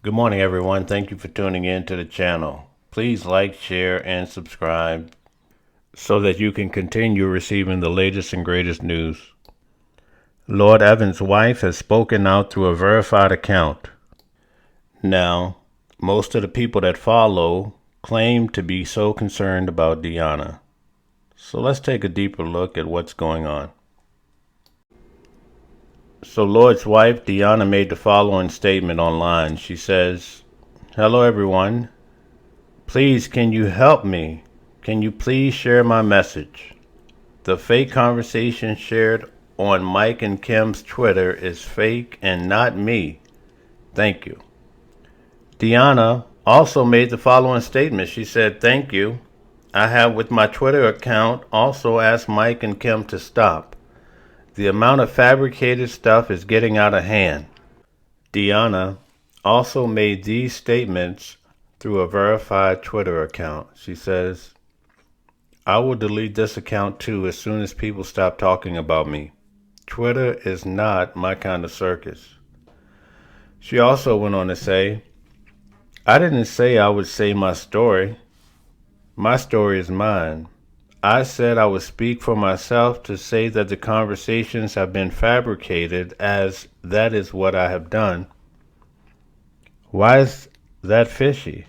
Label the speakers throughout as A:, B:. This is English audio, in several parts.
A: Good morning, everyone. Thank you for tuning in to the channel. Please like, share, and subscribe so that you can continue receiving the latest and greatest news. Lloyd Evans' wife has spoken out through a verified account. Now, most of the people that follow claim to be so concerned about Deanna. So let's take a deeper look at what's going on. So Lloyd's wife, Deanna, made the following statement online. She says, "Hello, everyone. Please, can you help me? Can you please share my message? The fake conversation shared on Mike and Kim's Twitter is fake and not me. Thank you." Deanna also made the following statement. She said, "Thank you. I have with my Twitter account also asked Mike and Kim to stop. The amount of fabricated stuff is getting out of hand." Deanna also made these statements through a verified Twitter account. She says, "I will delete this account too as soon as people stop talking about me. Twitter is not my kind of circus." She also went on to say, "I didn't say I would say my story. My story is mine. I said I would speak for myself to say that the conversations have been fabricated, as that is what I have done. Why is that fishy?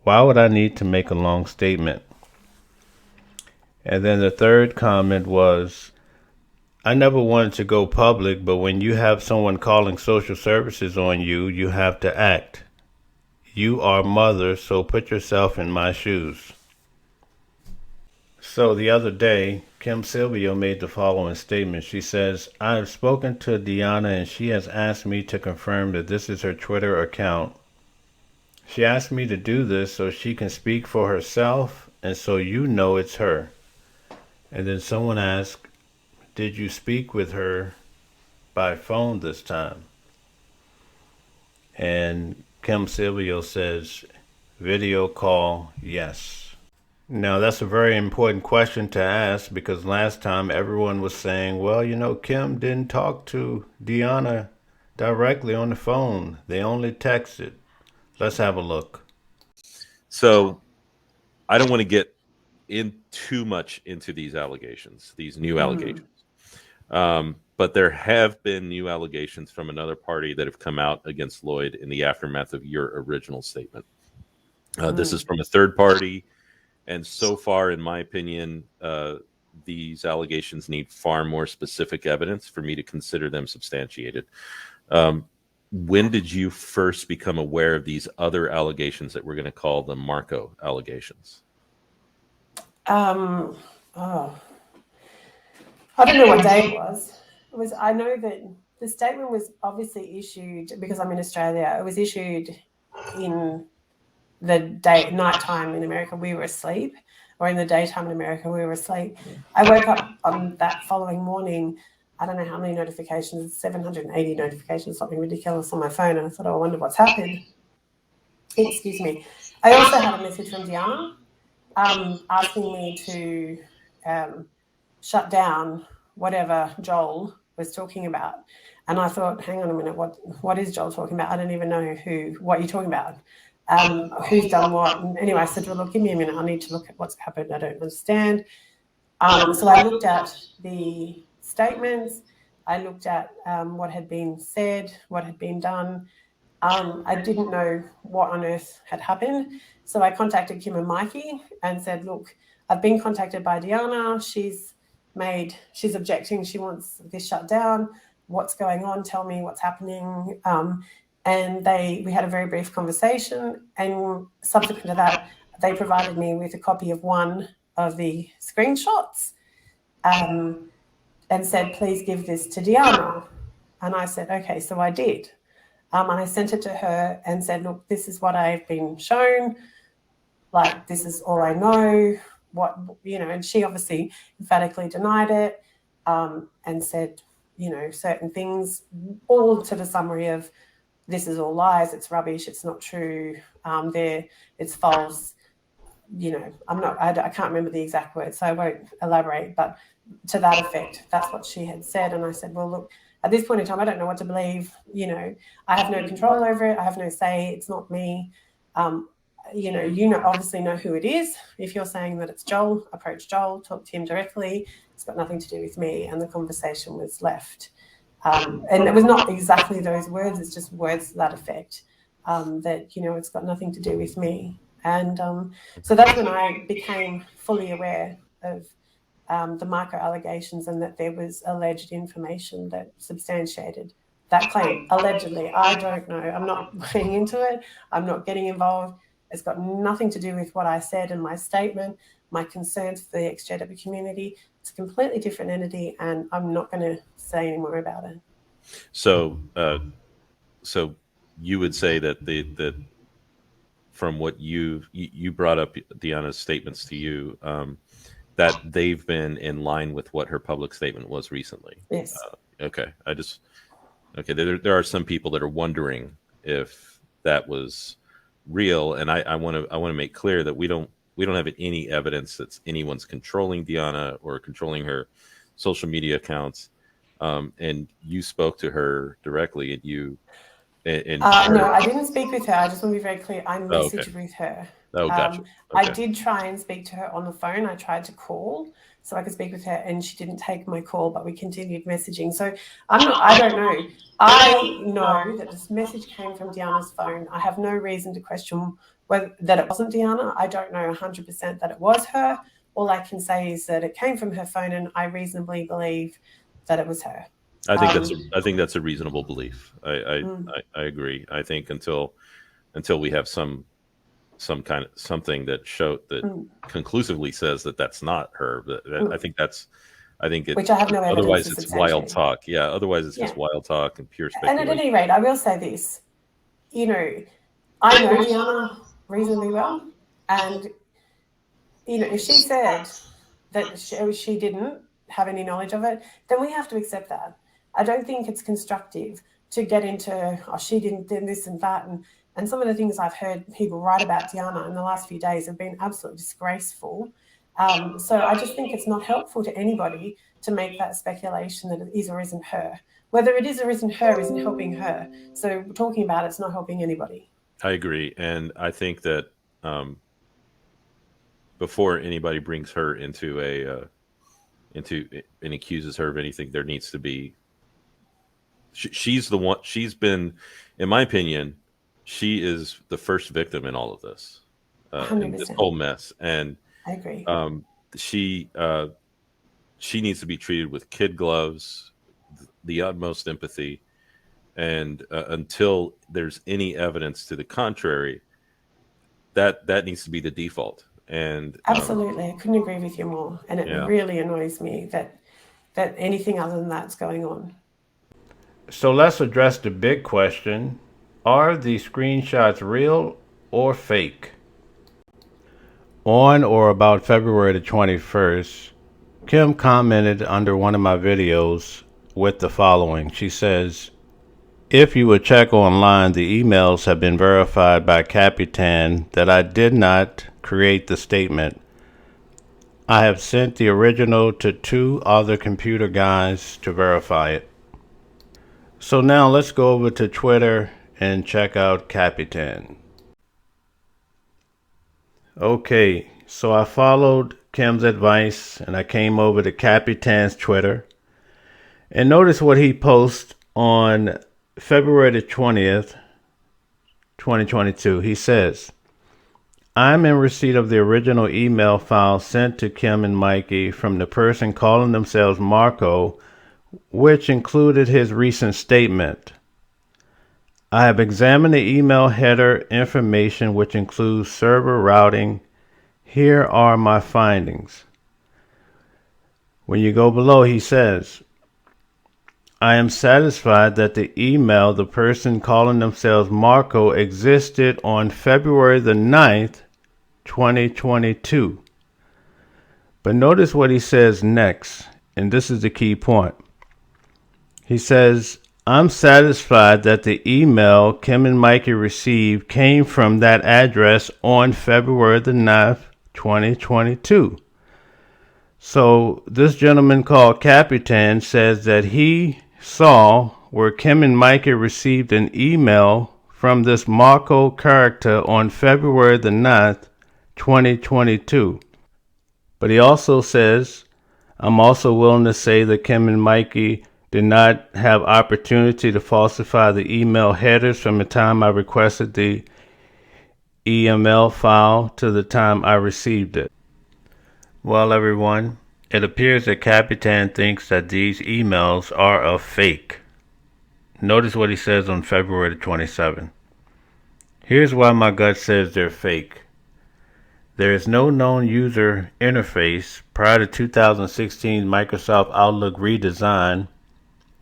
A: Why would I need to make a long statement?" And then the third comment was, "I never wanted to go public, but when you have someone calling social services on you, you have to act. You are mother, so put yourself in my shoes." So the other day, Kim Silvio made the following statement. She says, "I have spoken to Deanna and she has asked me to confirm that this is her Twitter account. She asked me to do this so she can speak for herself and so you know it's her." And then someone asked, "Did you speak with her by phone this time?" And Kim Silvio says, "Video call, yes." Now, that's a very important question to ask because last time everyone was saying, well, Kim didn't talk to Deanna directly on the phone. They only texted. Let's have a look.
B: So I don't want to get in too much into these allegations, these new
C: Mm.
B: allegations. But there have been new allegations from another party that have come out against Lloyd in the aftermath of your original statement. This is
C: Mm.
B: from a third party. And so far, in my opinion, these allegations need far more specific evidence for me to consider them substantiated. Um, when did you first become aware of these other allegations that we're going to call the Marco allegations?
C: Um, oh, I don't know what day it was. I know that the statement was obviously issued because I'm in Australia. It was issued in the nighttime in America. We were asleep, or in the daytime in America, we were asleep. I woke up on that following morning. I don't know how many notifications, 780 notifications, something ridiculous on my phone. And I thought, oh, I wonder what's happened. Excuse me. I also had a message from Deanna asking me to shut down whatever Joel was talking about. And I thought, hang on a minute, what is Joel talking about? I don't even know what you're talking about. Who's done what? And anyway, I said, well, look, give me a minute. I need to look at what's happened. I don't understand. So I looked at the statements. I looked at what had been said, what had been done. I didn't know what on earth had happened. So I contacted Kim and Mikey and said, look, I've been contacted by Deanna. She's objecting. She wants this shut down. What's going on? Tell me what's happening. And we had a very brief conversation. And subsequent to that, they provided me with a copy of one of the screenshots and said, please give this to Deanna. And I said, okay, so I did. And I sent it to her and said, look, this is what I've been shown. Like, this is all I know. And she obviously emphatically denied it and said, certain things, all to the summary of this is all lies, it's rubbish, it's not true, it's false. I can't remember the exact words, so I won't elaborate, but to that effect, that's what she had said. And I said, well, look, at this point in time, I don't know what to believe. I have no control over it. I have no say. It's not me. Obviously know who it is. If you're saying that it's Joel, approach Joel, talk to him directly. It's got nothing to do with me. And the conversation was left. And it was not exactly those words. It's just words to that effect, that, it's got nothing to do with me. And so that's when I became fully aware of the Marco allegations, and that there was alleged information that substantiated that claim. Allegedly, I don't know. I'm not going into it. I'm not getting involved. It's got nothing to do with what I said in my statement, my concerns for the ex-JW community. It's a completely different entity, and I'm not going to say any more about it.
B: So you would say that from what you brought up Deanna's statements to you, that they've been in line with what her public statement was recently.
C: Yes.
B: Okay. There are some people that are wondering if that was real, and I want to make clear that we don't have any evidence that anyone's controlling Deanna or controlling her social media accounts. And you spoke to her directly, and
C: no, I didn't speak with her. I just want to be very clear. I messaged with her.
B: Oh, gotcha. Okay.
C: I did try and speak to her on the phone. I tried to call so I could speak with her, and she didn't take my call, but we continued messaging. So I don't know. I know that this message came from Deanna's phone. I have no reason to question that it wasn't Deanna. I don't know 100% that it was her. All I can say is that it came from her phone, and I reasonably believe that it was her.
B: I think that's a reasonable belief. I agree. I think until we have some kind of something that conclusively says that that's not her. I think it. Which I have no evidence. Otherwise, it's wild talk. Yeah. Otherwise, it's just wild talk and pure speculation.
C: And at any rate, I will say this. I know Deanna reasonably well, and if she said that she didn't have any knowledge of it, then we have to accept that. I don't think it's constructive to get into, she didn't do this and that. And some of the things I've heard people write about Deanna in the last few days have been absolutely disgraceful. So I just think it's not helpful to anybody to make that speculation that it is or isn't her. Whether it is or isn't her isn't helping her. So talking about it's not helping anybody.
B: I agree. And I think that before anybody brings her into and accuses her of anything, there needs to be, she's the one, she's been, in my opinion, she is the first victim in all of this, in this whole mess. And
C: I agree.
B: She needs to be treated with kid gloves, the utmost empathy. And until there's any evidence to the contrary, that needs to be the default. And
C: absolutely, I couldn't agree with you more. And it really annoys me that anything other than that's going on.
A: So let's address the big question. Are the screenshots real or fake? On or about February the 21st, Kim commented under one of my videos with the following. She says, "If you would check online, the emails have been verified by Capitan that I did not create the statement. I have sent the original to 2 other computer guys to verify it." So now let's go over to Twitter and check out Capitan. Okay, so I followed Kim's advice and I came over to Capitan's Twitter. And notice what he posted on February the 20th, 2022. He says, "I'm in receipt of the original email file sent to Kim and Mikey from the person calling themselves Marco, which included his recent statement. I have examined the email header information, which includes server routing. Here are my findings." When you go below, he says, "I am satisfied that the email the person calling themselves Marco existed on February the 9th, 2022. But notice what he says next, and this is the key point. He says, "I'm satisfied that the email Kim and Mikey received came from that address on February the 9th, 2022. So this gentleman called Capitan says that he saw where Kim and Mikey received an email from this Marco character on February the 9th, 2022. But he also says, I'm also willing to say that Kim and Mikey did not have opportunity to falsify the email headers from the time I requested the EML file to the time I received it. Well, everyone, it appears that Capitan thinks that these emails are a fake. Notice what he says on February 27th. Here's why my gut says they're fake. There is no known user interface prior to 2016 Microsoft Outlook redesign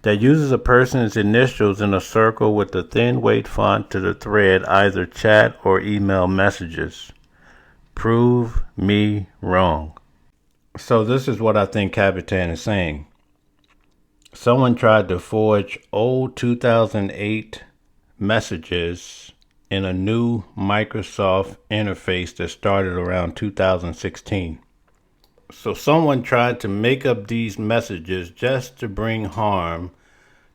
A: that uses a person's initials in a circle with the thin weight font to the thread, either chat or email messages. Prove me wrong. So this is what I think Capitan is saying. Someone tried to forge old 2008 messages in a new Microsoft interface that started around 2016. So someone tried to make up these messages just to bring harm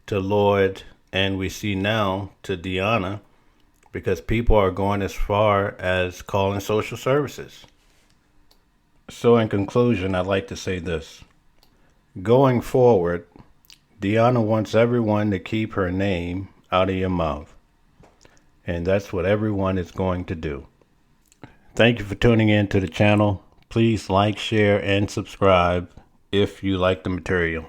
A: to Lloyd, and we see now to Deanna, because people are going as far as calling social services. So in conclusion, I'd like to say this. Going forward, Deanna wants everyone to keep her name out of your mouth. And that's what everyone is going to do. Thank you for tuning in to the channel. Please like, share, and subscribe if you like the material.